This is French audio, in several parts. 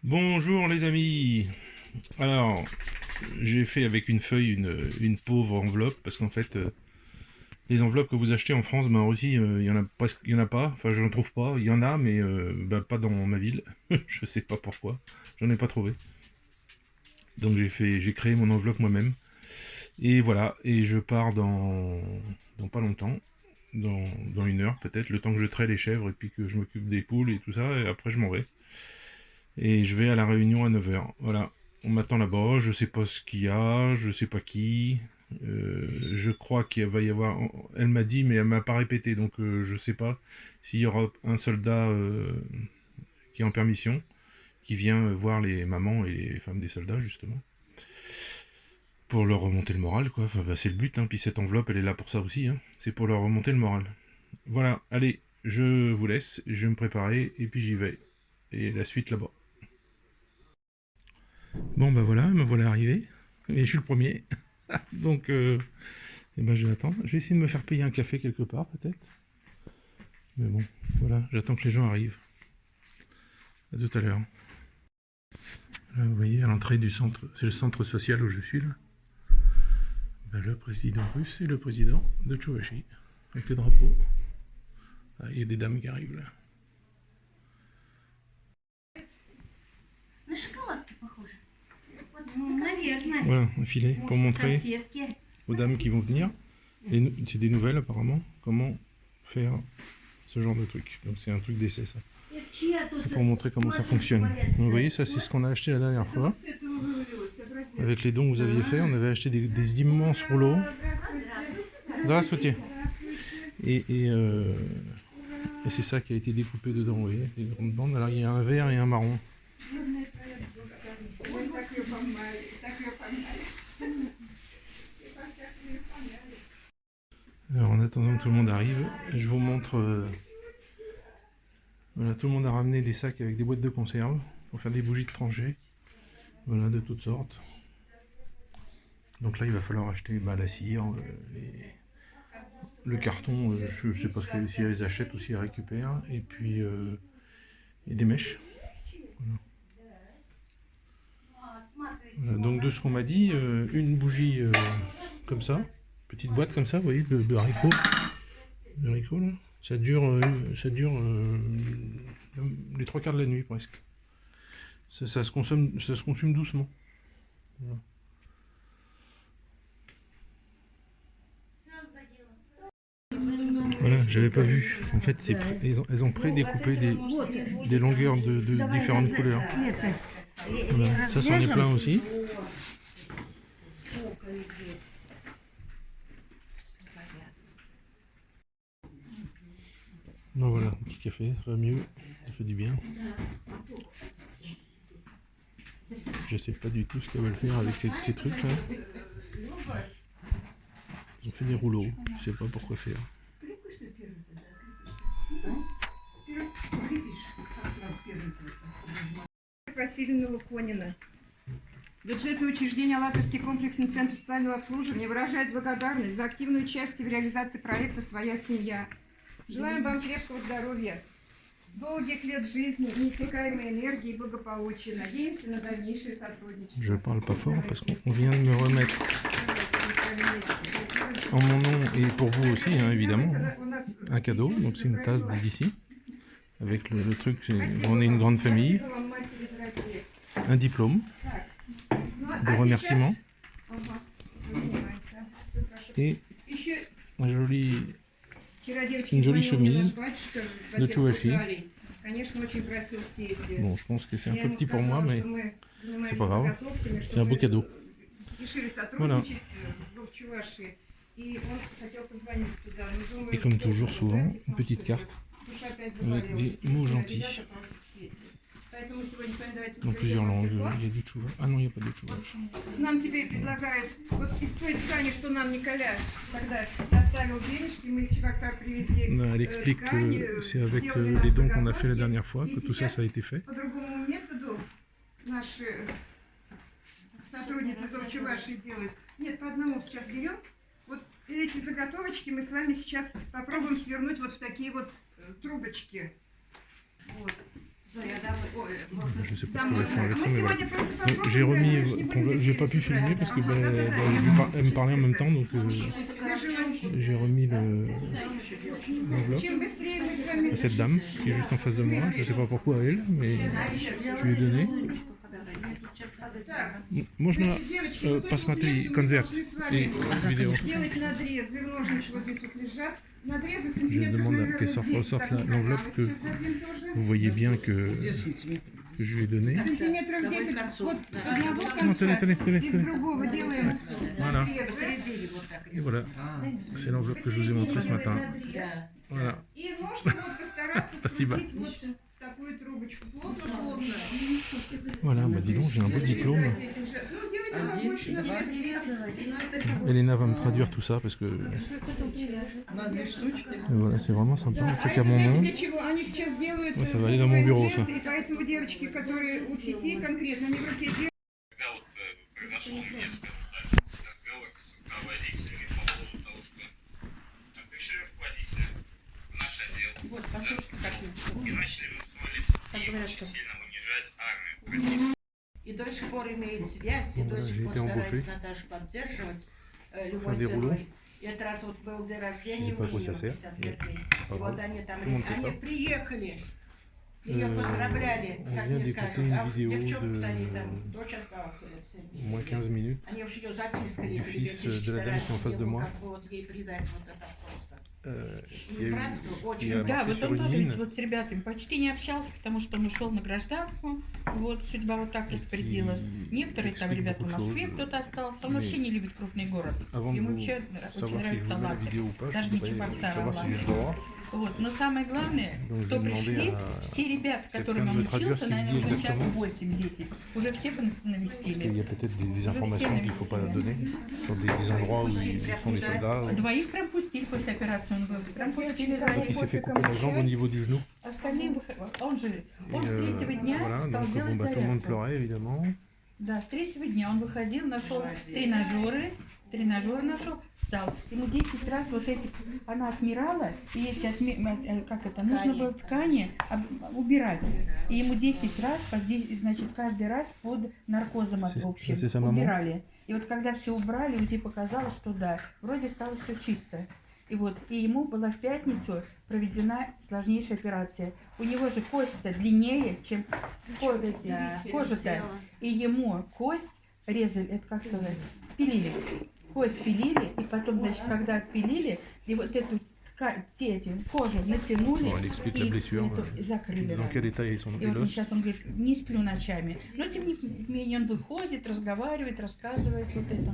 Bonjour les amis. Alors, j'ai fait avec une feuille une pauvre enveloppe parce qu'en fait, les enveloppes que vous achetez en France, ben en Russie, il y en a presque, il y en a pas. Enfin, je n'en trouve pas. Il y en a, mais ben, pas dans ma ville. Je sais pas pourquoi. J'en ai pas trouvé. Donc j'ai créé mon enveloppe moi-même. Et voilà. Et je pars dans pas longtemps, dans une heure peut-être, le temps que je traite les chèvres et puis que je m'occupe des poules et tout ça. Et après, je m'en vais. Et je vais à la réunion à 9h. Voilà. On m'attend là-bas, je sais pas ce qu'il y a, je sais pas qui. Je crois qu'il va y avoir. Elle m'a dit, mais elle m'a pas répété, donc je sais pas s'il y aura un soldat qui est en permission, qui vient voir les mamans et les femmes des soldats, justement, pour leur remonter le moral, quoi. Enfin, bah, c'est le but, hein. Puis cette enveloppe, elle est là pour ça aussi, hein. C'est pour leur remonter le moral. Voilà, allez, je vous laisse, je vais me préparer, et puis j'y vais. Et la suite là-bas. Bon, bah voilà, me voilà arrivé. Et je suis le premier. Donc, eh ben, je vais attendre. Je vais essayer de me faire payer un café quelque part, peut-être. Mais bon, voilà, j'attends que les gens arrivent. À tout à l'heure. Là, vous voyez, à l'entrée du centre, c'est le centre social où je suis, là. Ben, le président russe et le président de Tchouvachi, avec le drapeau. Ah, il y a des dames qui arrivent, là. Voilà, un filet pour montrer aux dames qui vont venir. C'est des nouvelles, apparemment, comment faire ce genre de truc. Donc c'est un truc d'essai, ça. C'est pour montrer comment ça fonctionne. Donc, vous voyez, ça c'est ce qu'on a acheté la dernière fois. Avec les dons que vous aviez fait, on avait acheté des immenses rouleaux. Здравствуйте. Et c'est ça qui a été découpé dedans, vous voyez, les grandes bandes. Alors il y a un vert et un marron. Alors en attendant que tout le monde arrive, je vous montre... voilà, tout le monde a ramené des sacs avec des boîtes de conserve pour faire des bougies de tranchée. Voilà, de toutes sortes. Donc là, il va falloir acheter la cire, le carton, je ne sais pas si elles achètent ou si elles récupèrent, et puis et des mèches. Voilà, donc de ce qu'on m'a dit, une bougie comme ça, petite boîte comme ça, vous voyez, de haricots. De haricots là. Ça dure les 3 quarts de la nuit presque. Ça se consomme doucement. Voilà. Voilà, j'avais pas vu. En fait, elles ont pré-découpé des longueurs de différentes couleurs. Voilà. Ça, c'en est plein aussi. Donc voilà, un petit café, ça va mieux, ça fait du bien. Je sais pas du tout ce qu'elles veulent faire avec ces trucs là. Ils ont fait des rouleaux, je sais pas pourquoi faire. Васильевна Луконина. Бюджетное учреждение «Алатырский комплексный центр социального обслуживания» выражает благодарность за активное участие в реализации проекта «Своя семья». Желаем вам крепкого здоровья, долгих лет жизни, неиссякаемой энергии и благополучия. Надеемся на дальнейшее сотрудничество. Je parle pas fort parce qu'on vient de me remettre en mon nom et pour vous aussi, hein, évidemment, un cadeau. Donc c'est une tasse d'ici avec le truc, on est une grande famille, un diplôme de remerciement et une jolie chemise de Tchouvachi. Bon, je pense que c'est un peu petit pour moi, mais c'est pas grave, c'est un beau cadeau. Voilà. Et comme toujours, souvent, une petite carte avec des mots gentils. Dans plusieurs langues. Il y a du tchouva. Ah non, il n'y a pas de tchouva. Нам теперь предлагают, вот из той ткани, что нам Николя тогда доставил денежки, мы из Чебоксар привезли. Elle explique que c'est avec les dons qu'on a fait la dernière fois que tout ça, ça a été fait. По другому методу наши сотрудницы Золчуваши делают. Нет, по одному сейчас берем. Вот эти заготовочки мы с вами сейчас попробуем свернуть вот в такие вот трубочки. Вот. Je sais pas ce Да, qu'on va мы faire avec ça, mais voilà. сегодня просто Donc, попробуем, j'ai да, remis, мы ж не будем j'ai здесь pas pu брать. filmer parce que Ага, bah, да-да-да. bah, elle me parlait en même temps, donc Свежую. j'ai remis l'enveloppe Чем быстрее мы с вами... à cette dame qui est juste en face de moi. Je sais pas pourquoi elle, mais je lui ai donné. Так, Можно значит, девочки, вот эту вот посмотри ленту мы конверт должны с и вами видео. сделать надрезы, ножницы вот здесь вот лежат. Надрезы Je сантиметров, demande наверное, qu'elle 10, ressorte так, l'enveloppe Николай, que сейчас дадим тоже. vous voyez bien que je lui ai donné. Сантиметров 10 вот с одного Non, конца tenez. и с другого делаем Voilà. надрезы. Et voilà, c'est l'enveloppe que je vous ai montrée ce matin. Voilà. И нужно вот постараться Спасибо. скрутить вот такую трубочку. Плотно-плотно. Voilà, bah dis donc, j'ai un beau diplôme. Ну, делайте побольше, на 10. Elena va me traduire tout ça parce que voilà, c'est vraiment sympa. Un truc à mon nom. Для чего? Они сейчас делают Ouais, ça va aller dans mon bureau, ça. и поэтому девочки, которые у сети конкретно, они в руке делают. Когда вот произошел мне, скажем так, разговор с руководителями по поводу того, что напиши руководителя в наш отдел, и начали мы смотреть и очень сильно унижать армию, просить. И до сих пор имеет связь, и Ну, до да, сих j'ai пор été embauché. старается Наташу поддерживать Faire des любой rouleaux. ценой. И это раз вот был день рождения sais pas à у quoi нее, ça sert, 55-й. pas И вот grave. они там, Comment on fait они ça? приехали, ее поздравляли, on как vient мне d'écouter скажут, une а уж vidéo девчонку-то они de там, дочь осталась с moins 15 minutes. Они уж ее затискали, Du fils de la dame qui est en face de moi. как бы вот ей придать вот это просто. Qui a eu- Братство qui a очень. marché Да, вот sur он une тоже mine. ведь вот с ребятами почти не общался, потому что он ушел на гражданку. Вот судьба вот так распорядилась. Некоторые там explique ребята в beaucoup de Москве, choses. кто-то остался. Он Mais вообще не любит крупный город. Avant de Ему vous вообще savoir очень si je нравится vous mets la Латвия. vidéo ou pas, je Даже не voudrais Чебоксары, savoir si j'ai le droit. Вот. Но самое главное, Donc, je кто vais demander пришли, à все ребята, quelqu'un которыми de он me traduire учился, ce qu'il наверное, dit уже человек exactement. 8-10, уже всех Parce qu'il навестили. y a peut-être des informations qu'il ne faut pas donner sur des endroits où ils sont les soldats. Двоих прям пустили после операции, он был. Прям пустили Donc il s'est fait couper la jambe au niveau du genou. Остальные, он же, Et, он с третьего дня voilà, стал donc bon, делать bah, tout le monde зарядку. pleurait évidemment. Да, с третьего дня он выходил, нашел тренажеры нашел, встал. Ему 10 раз вот эти, она отмирала, и эти, как это, нужно было ткани убирать. И ему 10 раз, значит, каждый раз под наркозом общим c'est sa maman? убирали. И вот когда все убрали, УЗИ показало, что да, вроде стало все чисто. И вот, и ему была в пятницу проведена сложнейшая операция. У него же кость-то длиннее, чем кожа-то. И ему кость резали, это как сказать, пилили. Кость пилили, и потом, значит, когда отпилили, и вот эту кожу натянули Bon, elle explique la blessure, и закрыли. dans quel état est son И вот он l'os. сейчас, он говорит, не сплю ночами. Но тем не менее он выходит, разговаривает, рассказывает вот это.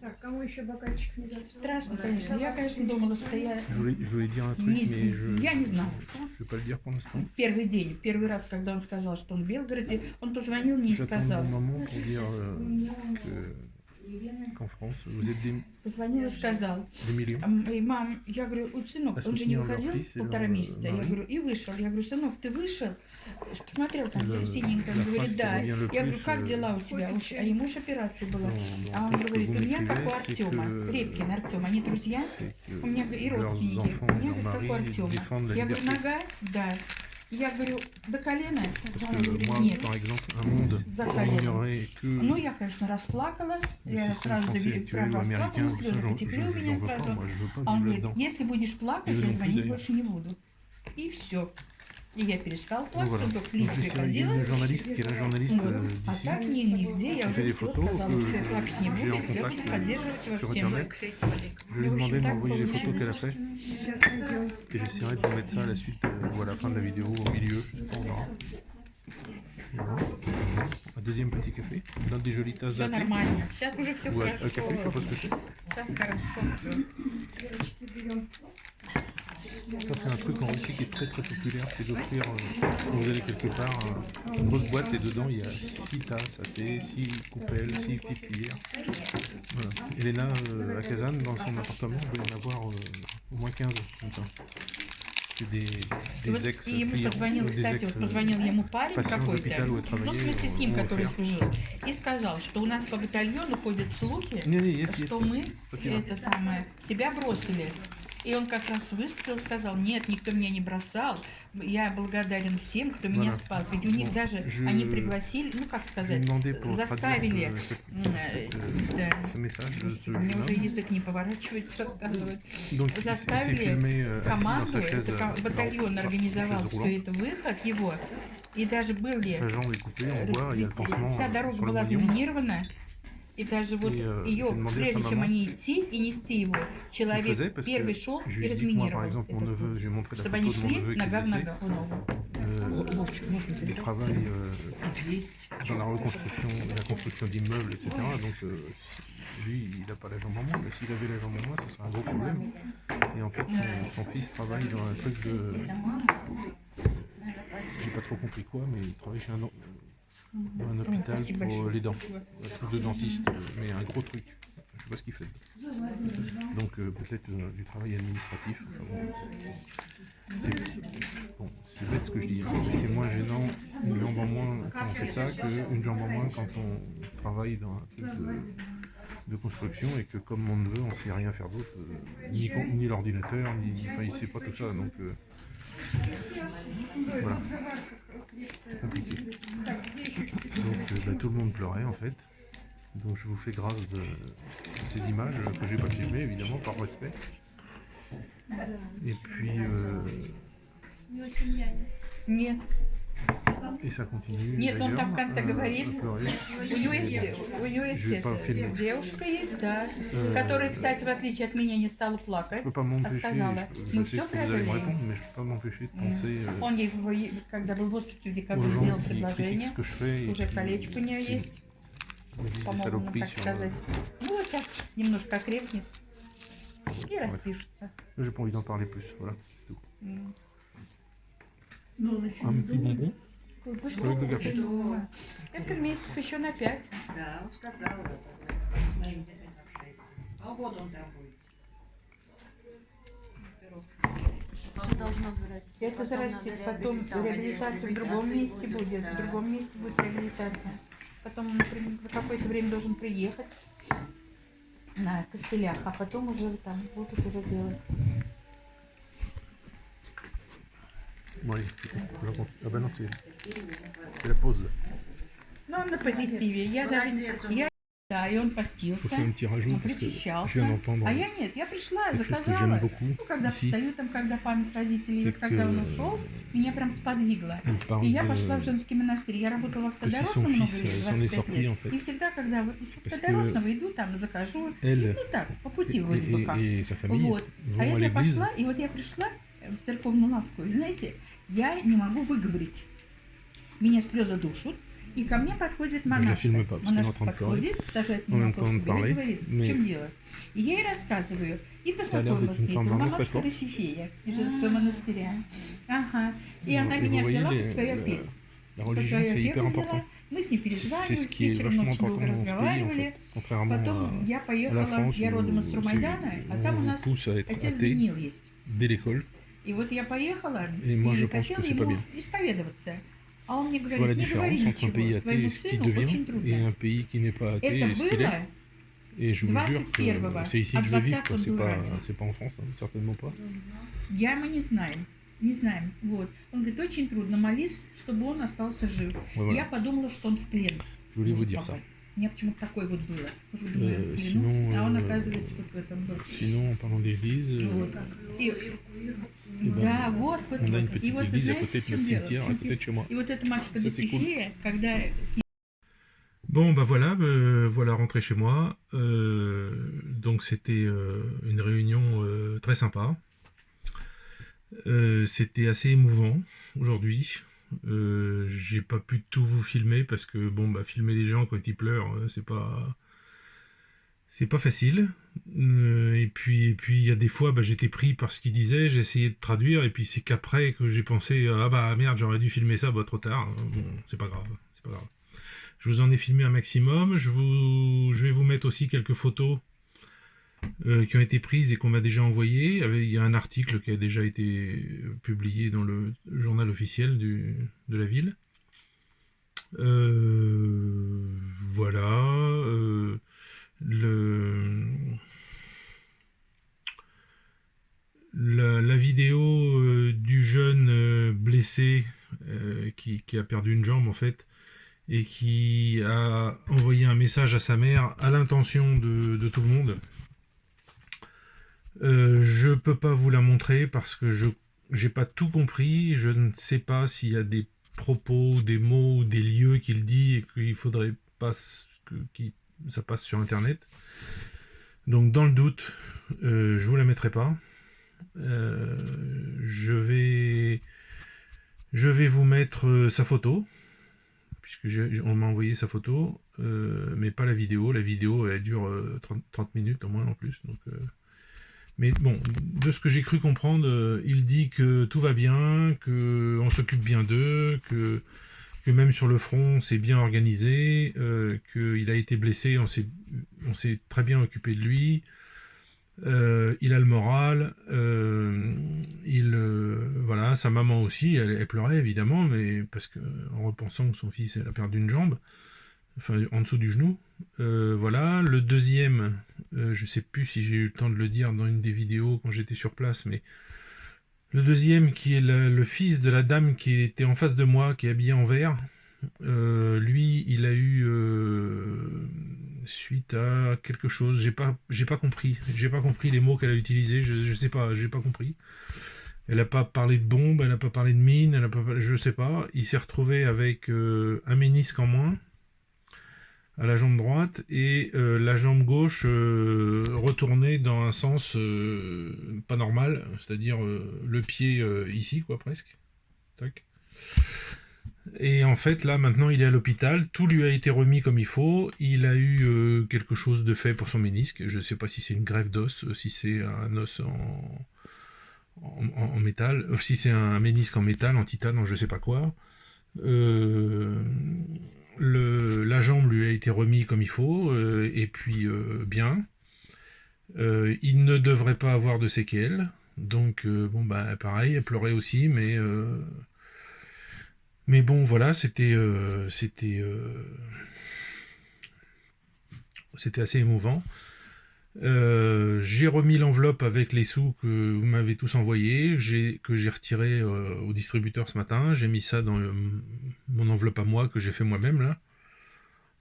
Так, кому еще бокальчик не даст? Страшно, конечно. Я, конечно, думала, что я Je voulais dire un truc, mais я не знаю. je vais pas le dire pour l'instant. Первый день, первый раз, когда он сказал, что он в Белгороде, он позвонил мне и J'attends сказал. mon moment pour dire qu'en France, vous êtes Позвонил и сказал. des millions. И мам, я говорю, сынок, А он же не soutenir leur выходил fils et полтора leur месяца. Я mari. говорю, и вышел. Я говорю, сынок, ты вышел? Посмотрел там La- синенько. Он la говорит, phrase qui да. revient le Я говорю, plus, как дела у тебя? А ему же операция была. Dans А он tout ce que говорит, vous у меня как у m'écrivez, c'est Артема. que Репкин Артем. Они друзья? c'est que У меня и leurs родственники. enfants, У меня leurs как у maris Артема. défendent la Я говорю, liberté. нога? Да. Я говорю, до колена? Parce Он que говорит, moi, нет. par exemple, un monde За où колено. il n'y aurait que Ну, я, конечно, расплакалась. le Я système сразу français actuel ou américain, расплакалась, ça, слезы j'en потекли у veux меня pas, сразу. moi je veux pas А он vivre говорит, là-dedans. если будешь плакать, И я non plus, звонить d'ailleurs. больше не буду. И все. И я перестала Donc плакать, voilà. он только Donc лишь il y a приходила. une journaliste qui est la journaliste Вот. А d'ici, так нигде, я qui fait уже des все photos, сказала, que все плакать не j'ai буду, en все contact буду поддерживать во sur всем. internet. Je lui ai Et demandé de очень так m'envoyer les photos qu'elle a получилось. fait Сейчас найдем. et j'essaierai de vous mettre ça à la suite ou à la fin de la vidéo, au milieu, je sais pas, on verra. Voilà. Un deuxième petit café, dans des jolies tasses Все de thé нормально. Сейчас уже все ou un хорошо. café, je sais pas ce que c'est. Сейчас хорошо все. Девочки, берем. Ça c'est un truc en Russie qui est très très populaire, c'est d'offrir, quand vous allez quelque part, une grosse boîte et dedans il y a 6 tasses à thé, 6 coupelles, 6 petites cuillères. Voilà. Elena à Kazan, dans son appartement, il doit y en avoir au moins 15 comme ça. C'est И вот des ex и ему позвонил, кстати, вот позвонил ему парень patients какой-то, d'hôpital où elle ну, в travaillait, смысле с ним, ont который offert. служил, и сказал, что у нас по батальону ходят слухи, Не, есть, что мы, Спасибо. это самое, тебя бросили. И он как раз выступил, сказал, нет, никто меня не бросал, я благодарен всем, кто меня Voilà. спас. Ведь у них Bon, даже, je- они пригласили, ну как Je vais сказать, demander pour заставили, traduire да, ce message de ce у меня jeune уже homme. язык не поворачивается рассказывать. Donc, il s'est Заставили filmé assis dans команду, sa chaise, это батальон chaise организовал все roulante. это, выход его, и даже были, Sa jambe est coupée, on voit, il y a le pansement вся дорога sur le была moignon. заминирована, и даже вот И, ее, j'ai demandé à sa прежде чем maman они идти и нести его, Ce qu'il человек faisait, parce первый que шел je и lui ai dit que moi, par разминировал exemple, mon этот neveu, путь, j'ai montré la чтобы photo они de mon шли neveu qui est нога в blessé. ногу, в ногу. Il travaille dans la reconstruction, la construction d'immeubles, etc. Donc lui, il n'a pas la jambe en moins, mais s'il avait la jambe en moins, ce serait un gros problème. Et en fait, son fils travaille dans un truc de... J'ai pas trop compris quoi, mais il travaille chez un hôpital Спасибо pour большое. les dents. Un truc de dentiste, mais un gros truc. Je sais pas ce qu'il fait. Donc peut-être du travail administratif. Enfin, c'est bête ce que je dis, hein, mais c'est moins gênant une jambe en moins quand on fait ça qu'une jambe en moins quand on travaille dans un truc de construction et que comme mon neveu, on ne sait rien faire d'autre, ni l'ordinateur, enfin il sait pas tout ça, donc voilà, c'est compliqué. Donc tout le monde pleurait en fait. Donc je vous fais grâce de ces images que j'ai pas filmées évidemment par respect. Et puis Нет, et ça continue. Нет, он там в конце d'ailleurs, говорит. à pleurer. у него есть Je vais pas filmer. девушка есть, да, которая, кстати, в отличие от меня, не стала плакать, Je peux pas а m'empêcher, сказала, je мы sais все ce que vous allez me преодолеем. répondre, mais je peux pas m'empêcher de penser Он ей, когда был в отпуске в aux декабре, gens сделал qui critiquent предложение, ce que je fais et уже qui колечко у нее qui есть, me disent des по-моему, saloperies так sur... сказать. Ну, вот сейчас немножко окрепнет и распишется. J'ai pas envie d'en parler plus, voilà, c'est tout. М. Un petit bonbon Вы что? avec le café. Это месяц еще на 5. Да, он сказал это. Моим детям так сказать. Полгода он там будет. Это зарастет, потом реабилитация в другом месте будет, в другом месте будет реабилитация. Потом, например, за какое-то время должен приехать на костылях, а потом уже там будут уже делать. Bon, allez, c'est tout, je raconte. Ah bah non, c'est la pause. Но он на позитиве. Я даже... Да, и он Je vous постился, fais un petit rajout он parce que причащался. je viens d'entendre А я нет, я пришла, quelque chose que заказала. j'aime beaucoup Ну, когда ici. встаю, там, когда память родителей, C'est когда он que ушел, меня прям сподвигло. elle parle И я пошла в de... женский монастырь. Я работала в que si автодорожном son много fils лет, s'en est 25 sorti en лет. fait. И всегда, когда из Parce que автодорожного иду, там закажу. Elle Ну так, по пути et, вроде бы как. et sa famille Вот. А vont à я l'église. пошла, и вот я пришла в церковную лавку. И знаете, я не могу выговорить. Меня слезы душат. И ко мне подходит Je la монашка. filme pas parce qu'elle est en Монашка train de pleurer. подходит, сажает En меня même около temps de себя и parler, говорит, в mais- чем дело. И я ей рассказываю. И Ça a l'air познакомилась d'être с une ней. femme Это vraiment très монашка forte. Досифея из женского монастыря. Ага. И она Et меня vous voyez, взяла под свою опеку. la Под religion, свою c'est hyper опеку important. взяла. Мы с ней C'est перезванивали, ce qui est вечером vachement очень долго important dans ce pays, en разговаривали. fait. Contrairement Потом я à la поехала, France, я родом из où Сурмайдана, а там у on нас pousse à être отец athée Даниил есть. dès l'école. И вот я поехала Et moi, je и pense хотела que c'est pas ему bien. исповедоваться. А он мне Je vois la говорит, не говори différence entre un pays ничего, athée твоему et ce qu'il сыну очень devient et трудно. un pays qui n'est pas athée Это et ce qu'il было est. Et je vous jure que 21-го, c'est ici а que je vais vivre, 20-го quoi. был ранен. C'est pas en France, hein, certainement pas. Я мы не знаем. Не знаем. Вот. Он говорит, очень трудно, молись, чтобы он остался жив. Ouais, voilà. Я подумала, что он в плен. Je voulais vous может dire ça. попасть. У меня почему-то такое вот было. Может быть, думаю, в плену. Sinon, А он, оказывается, вот в этом был. Sinon, en parlant d'église, Вот. И, ben, да, вот, вот. on a une вот. И petite вот, вы église à знаете, côté в de чем notre дело? cimetière, В à чем côté дело? de chez moi. И вот эта матушка Ça, c'est cool. Досифея, когда с Bon, bah voilà, voilà rentré chez moi. Donc c'était une réunion très sympa. C'était assez émouvant aujourd'hui. J'ai pas pu tout vous filmer parce que bon, bah filmer les gens quand ils pleurent, c'est pas facile. Et puis il y a des fois, bah, j'étais pris par ce qu'ils disaient, j'ai essayé de traduire et puis c'est qu'après que j'ai pensé ah bah merde, j'aurais dû filmer ça, bah trop tard. Bon, c'est pas grave, c'est pas grave. Je vous en ai filmé un maximum. Je vais vous mettre aussi quelques photos qui ont été prises et qu'on m'a déjà envoyées. Il y a un article qui a déjà été publié dans le journal officiel de la ville. Voilà. vidéo du jeune blessé qui a perdu une jambe en fait et qui a envoyé un message à sa mère à l'intention de tout le monde. Je peux pas vous la montrer parce que j'ai pas tout compris. Je ne sais pas s'il y a des propos, des mots ou des lieux qu'il dit et qu'il faudrait pas que ça passe sur internet. Donc dans le doute, je vous la mettrai pas. Je vais vous mettre sa photo, puisque on m'a envoyé sa photo, mais pas la vidéo. La vidéo, elle dure 30 minutes au moins en plus. Donc, mais bon, de ce que j'ai cru comprendre, il dit que tout va bien, qu'on s'occupe bien d'eux, que même sur le front, c'est bien organisé, qu'il a été blessé, on s'est très bien occupé de lui. Il a le moral, voilà, sa maman aussi, elle pleurait évidemment, mais parce que en repensant que son fils elle a perdu une jambe, enfin en dessous du genou. Voilà, le deuxième, je sais plus si j'ai eu le temps de le dire dans une des vidéos quand j'étais sur place, mais le deuxième qui est le fils de la dame qui était en face de moi, qui est habillée en vert, lui, il a eu suite à quelque chose. J'ai pas compris les mots qu'elle a utilisés. Je sais pas, j'ai pas compris. Elle a pas parlé de bombe, elle a pas parlé de mine, je sais pas. Il s'est retrouvé avec un ménisque en moins à la jambe droite et la jambe gauche retournée dans un sens pas normal, c'est-à-dire le pied ici quoi presque. Tac. Et en fait, là, maintenant, il est à l'hôpital. Tout lui a été remis comme il faut. Il a eu quelque chose de fait pour son ménisque. Je ne sais pas si c'est une greffe d'os, si c'est un os en métal, si c'est un ménisque en métal, en titane, je ne sais pas quoi. La jambe lui a été remis comme il faut, et puis bien. Il ne devrait pas avoir de séquelles. Donc, bon, bah, pareil, elle pleurait aussi, mais bon, voilà, c'était assez émouvant. J'ai remis l'enveloppe avec les sous que vous m'avez tous envoyés, que j'ai retiré au distributeur ce matin. J'ai mis ça dans mon enveloppe à moi que j'ai fait moi-même là,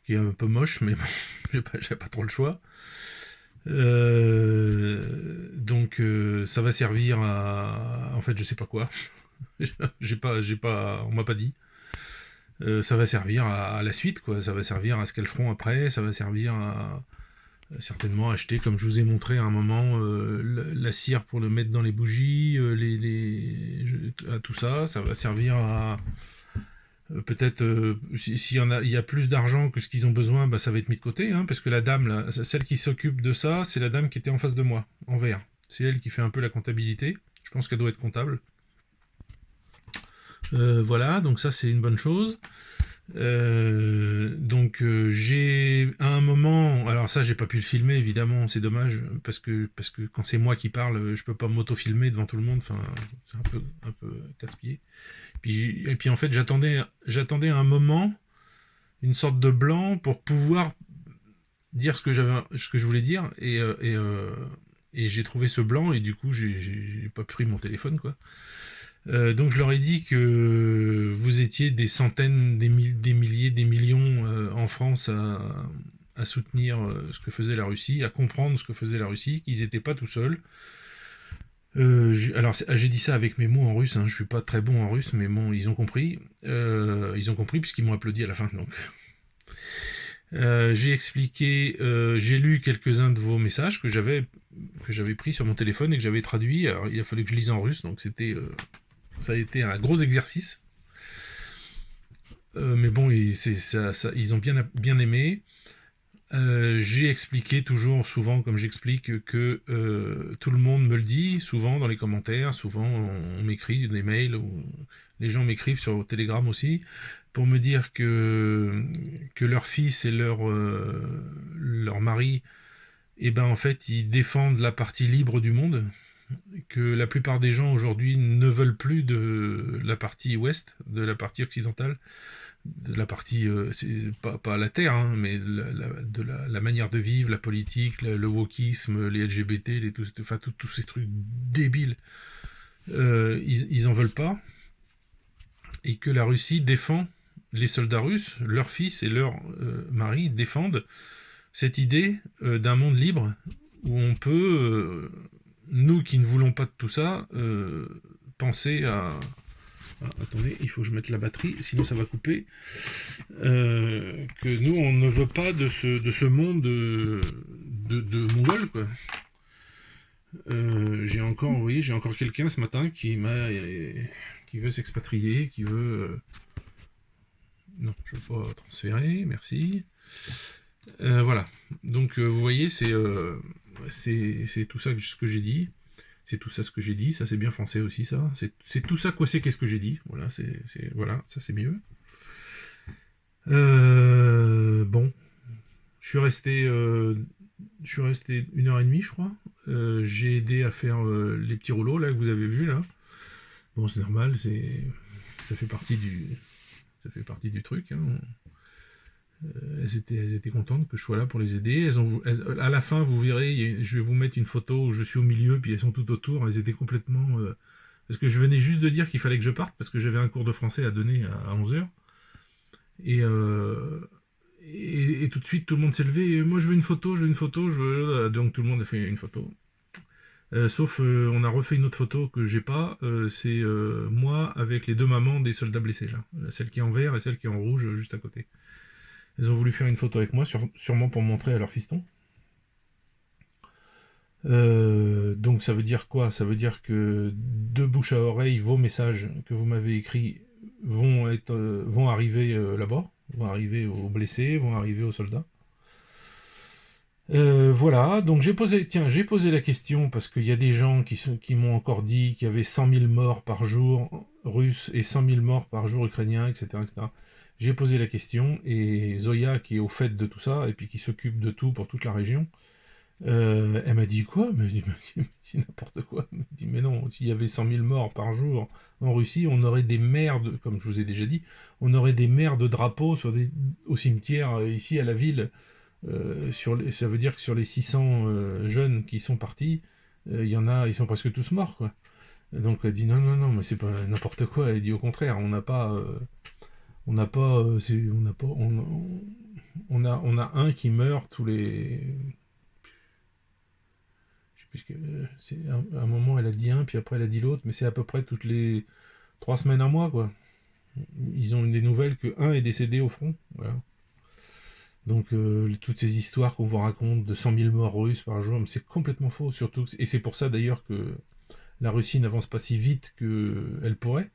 qui est un peu moche, mais bon, j'ai pas trop le choix. Donc ça va servir à, en fait, je sais pas quoi. On m'a pas dit. Ça va servir à la suite, quoi. Ça va servir à ce qu'elles feront après. Ça va servir à certainement acheter, comme je vous ai montré à un moment, la cire pour le mettre dans les bougies, à tout ça. Ça va servir à peut-être s'il y a plus d'argent que ce qu'ils ont besoin, bah, ça va être mis de côté, hein, parce que la dame, là, celle qui s'occupe de ça, c'est la dame qui était en face de moi, en vert. C'est elle qui fait un peu la comptabilité. Je pense qu'elle doit être comptable. Voilà, donc ça c'est une bonne chose. Donc j'ai à un moment, alors ça j'ai pas pu le filmer évidemment, c'est dommage parce que quand c'est moi qui parle, je peux pas m'auto-filmer devant tout le monde, enfin c'est un peu casse-pied. Et puis en fait j'attendais un moment, une sorte de blanc pour pouvoir dire ce que je voulais dire et j'ai trouvé ce blanc et du coup j'ai pas pris mon téléphone quoi. Donc je leur ai dit que vous étiez des centaines, des milliers, des millions en France à soutenir ce que faisait la Russie, à comprendre ce que faisait la Russie, qu'ils n'étaient pas tout seuls. Alors j'ai dit ça avec mes mots en russe, hein, je suis pas très bon en russe, mais bon, ils ont compris puisqu'ils m'ont applaudi à la fin. Donc j'ai expliqué, j'ai lu quelques-uns de vos messages que j'avais pris sur mon téléphone et que j'avais traduit. Alors il a fallu que je lise en russe, donc ça a été un gros exercice. Mais bon, ils ont bien aimé. J'ai expliqué toujours, souvent, comme j'explique, que tout le monde me le dit, souvent dans les commentaires, souvent on m'écrit des mails, ou les gens m'écrivent sur Telegram aussi, pour me dire que leur fils et leur mari, eh ben en fait, ils défendent la partie libre du monde, que la plupart des gens aujourd'hui ne veulent plus de la partie ouest, de la partie occidentale, de la partie, c'est pas la terre, hein, mais de la manière de vivre, la politique, le wokisme, les LGBT, tous ces trucs débiles ils en veulent pas, et que la Russie défend les soldats russes, leurs fils et leurs maris défendent cette idée d'un monde libre où on peut, nous qui ne voulons pas de tout ça, penser à... Ah, attendez, il faut que je mette la batterie, sinon ça va couper. Que nous, on ne veut pas de ce monde de Mongols, quoi. J'ai encore quelqu'un ce matin qui veut s'expatrier, qui veut... Non, je ne veux pas transférer, merci. Voilà, donc vous voyez, c'est tout ça ce que j'ai dit. C'est tout ça ce que j'ai dit, ça c'est bien français aussi, ça. C'est tout ça quoi, c'est qu'est-ce que j'ai dit. Voilà, voilà, ça c'est mieux. Bon, je suis resté 1h30, je crois. J'ai aidé à faire les petits rouleaux là que vous avez vus là. Bon, c'est normal, ça fait partie du truc. Hein. Elles étaient contentes que je sois là pour les aider. À la fin, vous verrez, je vais vous mettre une photo où je suis au milieu, puis elles sont tout autour. Elles étaient complètement... parce que je venais juste de dire qu'il fallait que je parte, parce que j'avais un cours de français à donner à 11h. Et tout de suite, tout le monde s'est levé. Moi, je veux une photo, Donc tout le monde a fait une photo. Sauf, on a refait une autre photo que j'ai pas. C'est moi avec les deux mamans des soldats blessés, là. Celle qui est en vert et celle qui est en rouge, juste à côté. Elles ont voulu faire une photo avec moi, sûrement pour montrer à leur fiston. Donc ça veut dire quoi? Ça veut dire que de bouche à oreille, vos messages que vous m'avez écrits vont arriver là-bas, vont arriver aux blessés, vont arriver aux soldats. Voilà, donc j'ai posé la question parce qu'il y a des gens qui m'ont encore dit qu'il y avait 100 000 morts par jour russes et 100 000 morts par jour ukrainiens, etc., etc. J'ai posé la question, et Zoya, qui est au fait de tout ça, et puis qui s'occupe de tout pour toute la région, elle m'a dit quoi? Elle m'a dit n'importe quoi. Elle m'a dit, mais non, s'il y avait 100 000 morts par jour en Russie, on aurait des maires, comme je vous ai déjà dit, on aurait des maires de drapeaux au cimetière, ici à la ville. Ça veut dire que sur les 600 jeunes qui sont partis, il y en a, ils sont presque tous morts, quoi. Donc elle dit non, mais c'est pas n'importe quoi. Elle dit au contraire, on a un qui meurt tous les... Je sais plus à un moment elle a dit un, puis après elle a dit l'autre, mais c'est à peu près toutes les 3 semaines, un mois, quoi. Ils ont des nouvelles que un est décédé au front, voilà. Donc toutes ces histoires qu'on vous raconte de 100 000 morts russes par jour, c'est complètement faux, surtout, et c'est pour ça d'ailleurs que la Russie n'avance pas si vite qu'elle pourrait,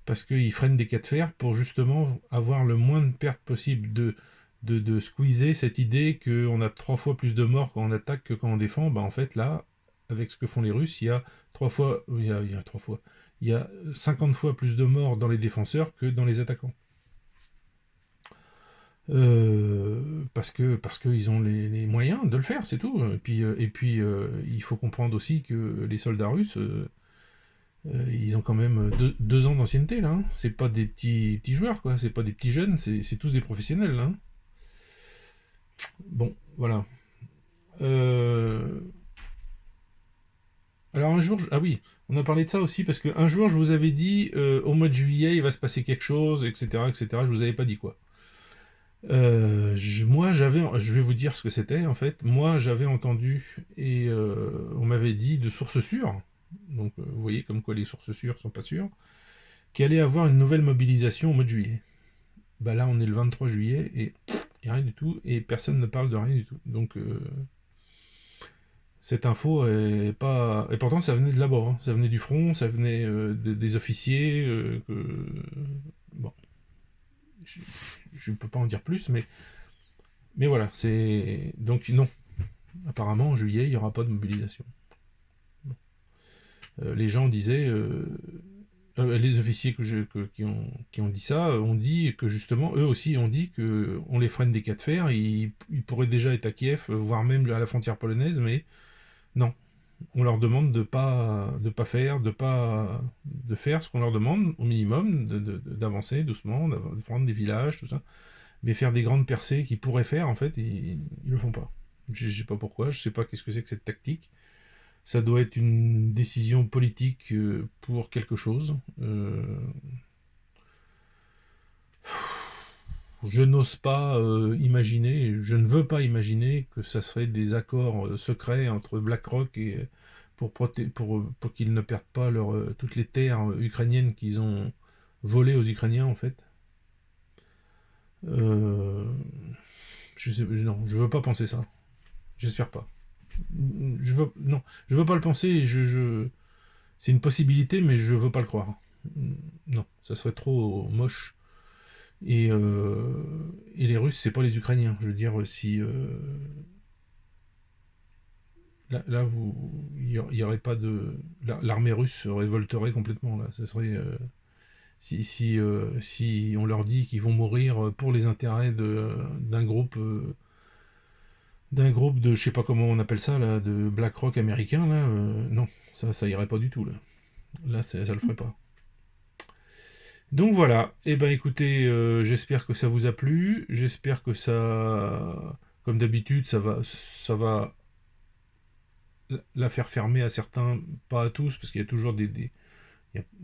parce qu'ils freinent des cas de fer pour justement avoir le moins de pertes possible, de squeezer cette idée qu'on a 3 fois plus de morts quand on attaque que quand on défend. En fait là, avec ce que font les Russes, il y a 50 fois plus de morts dans les défenseurs que dans les attaquants. Parce qu'ils ont les moyens de le faire, c'est tout. Et puis il faut comprendre aussi que les soldats russes, ils ont quand même 2 ans d'ancienneté, là. Hein. C'est pas des petits joueurs, quoi. C'est pas des petits jeunes, c'est tous des professionnels, là. Hein. Bon, voilà. Alors un jour, ah oui, on a parlé de ça aussi, parce qu'un jour, je vous avais dit, au mois de juillet, il va se passer quelque chose, etc., etc., je vous avais pas dit quoi. Je vais vous dire ce que c'était, en fait. Moi, j'avais entendu, et on m'avait dit de sources sûres, donc vous voyez comme quoi les sources sûres sont pas sûres, qu'il allait avoir une nouvelle mobilisation au mois de juillet. Là, on est le 23 juillet, et il n'y a rien du tout, et personne ne parle de rien du tout. Donc, cette info est pas... Et pourtant, ça venait de là-bas, hein. Ça venait du front, ça venait des officiers, Bon. Je ne peux pas en dire plus, mais voilà, c'est... Donc non, apparemment en juillet, il n'y aura pas de mobilisation. Bon. Les gens disaient, les officiers qui ont dit ça, ont dit que justement, eux aussi ont dit qu'on les freine des cas de fer, ils pourraient déjà être à Kiev, voire même à la frontière polonaise, mais non. On leur demande de pas faire ce qu'on leur demande, au minimum, d'avancer doucement, de prendre des villages, tout ça. Mais faire des grandes percées qu'ils pourraient faire, en fait, ils le font pas. Je sais pas pourquoi, je sais pas qu'est-ce que c'est que cette tactique. ça doit être une décision politique pour quelque chose. Je n'ose pas imaginer, je ne veux pas imaginer que ça serait des accords secrets entre BlackRock et pour qu'ils ne perdent pas toutes les terres ukrainiennes qu'ils ont volées aux Ukrainiens en fait. Non, je veux pas penser ça. J'espère pas. Non, je veux pas le penser. C'est une possibilité, mais je veux pas le croire. Non, ça serait trop moche. Et les Russes, c'est pas les Ukrainiens. Je veux dire, si là, il y aurait pas de, l'armée russe se révolterait complètement là. Ça serait si on leur dit qu'ils vont mourir pour les intérêts d'un groupe de, je sais pas comment on appelle ça là, de BlackRock américain là, non, ça irait pas du tout là. Là, ça le ferait pas. Donc voilà, et ben écoutez, j'espère que ça vous a plu, j'espère que ça, comme d'habitude, ça va la faire fermer à certains, pas à tous, parce qu'il y a toujours il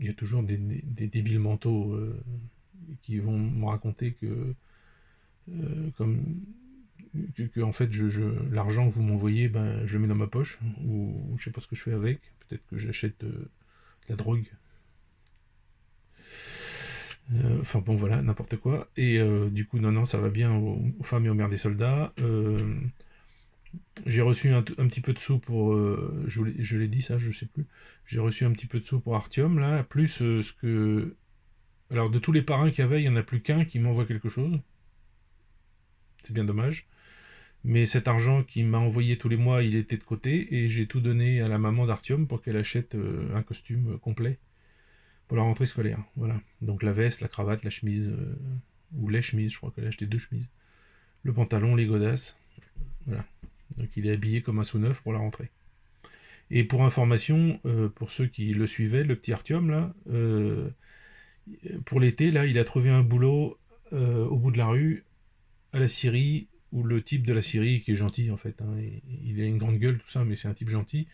y a toujours des débiles mentaux qui vont me raconter que en fait l'argent que vous m'envoyez, ben je le mets dans ma poche, ou je sais pas ce que je fais avec, peut-être que j'achète de la drogue. Enfin bon voilà, n'importe quoi. Et du coup non, ça va bien aux femmes et aux mères des soldats. J'ai reçu un petit peu de sous pour... je l'ai dit ça, je sais plus. J'ai reçu un petit peu de sous pour Artium, là, plus ce que... Alors de tous les parrains qu'il y avait, il n'y en a plus qu'un qui m'envoie quelque chose. C'est bien dommage. Mais cet argent qu'il m'a envoyé tous les mois, il était de côté, et j'ai tout donné à la maman d'Artium pour qu'elle achète un costume complet pour la rentrée scolaire. Voilà. Donc la veste, la cravate, la chemise, ou les chemises, je crois qu'elle a acheté 2 chemises. Le pantalon, les godasses. Voilà. Donc il est habillé comme un sous-neuf pour la rentrée. Et pour information, pour ceux qui le suivaient, le petit Artium, là, pour l'été, là, il a trouvé un boulot au bout de la rue, à la Syrie, où le type de la Syrie, qui est gentil en fait, hein, il a une grande gueule, tout ça, mais c'est un type gentil,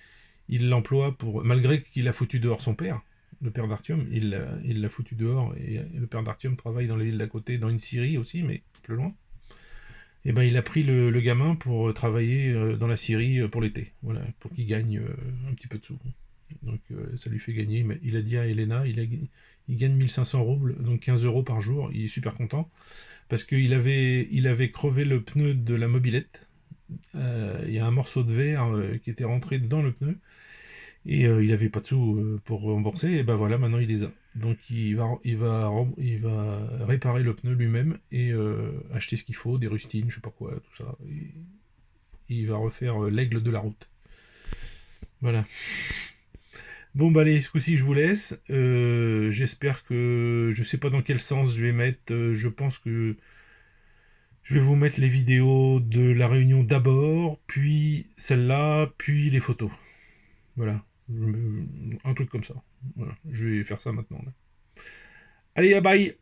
il l'emploie pour... Malgré qu'il a foutu dehors son père, le père d'Artium, il l'a foutu dehors, et le père d'Artium travaille dans les villes d'à côté, dans une Syrie aussi, mais plus loin. Et ben il a pris le gamin pour travailler dans la Syrie pour l'été, voilà, pour qu'il gagne un petit peu de sous. Donc ça lui fait gagner, mais il a dit à Elena, il gagne 1500 roubles, donc 15 € par jour, il est super content, parce qu'il avait crevé le pneu de la mobilette, il y a un morceau de verre qui était rentré dans le pneu, et il avait pas de sous pour rembourser, et ben voilà, maintenant il les a. Donc il va réparer le pneu lui-même et acheter ce qu'il faut, des rustines, je sais pas quoi, tout ça. Et il va refaire l'aigle de la route. Voilà. Bon bah allez, ce coup-ci je vous laisse. J'espère que... Je sais pas dans quel sens je vais mettre. Je pense que je vais vous mettre les vidéos de la réunion d'abord, puis celle-là, puis les photos. Voilà. Un truc comme ça. Voilà. Je vais faire ça maintenant. Là. Allez, bye!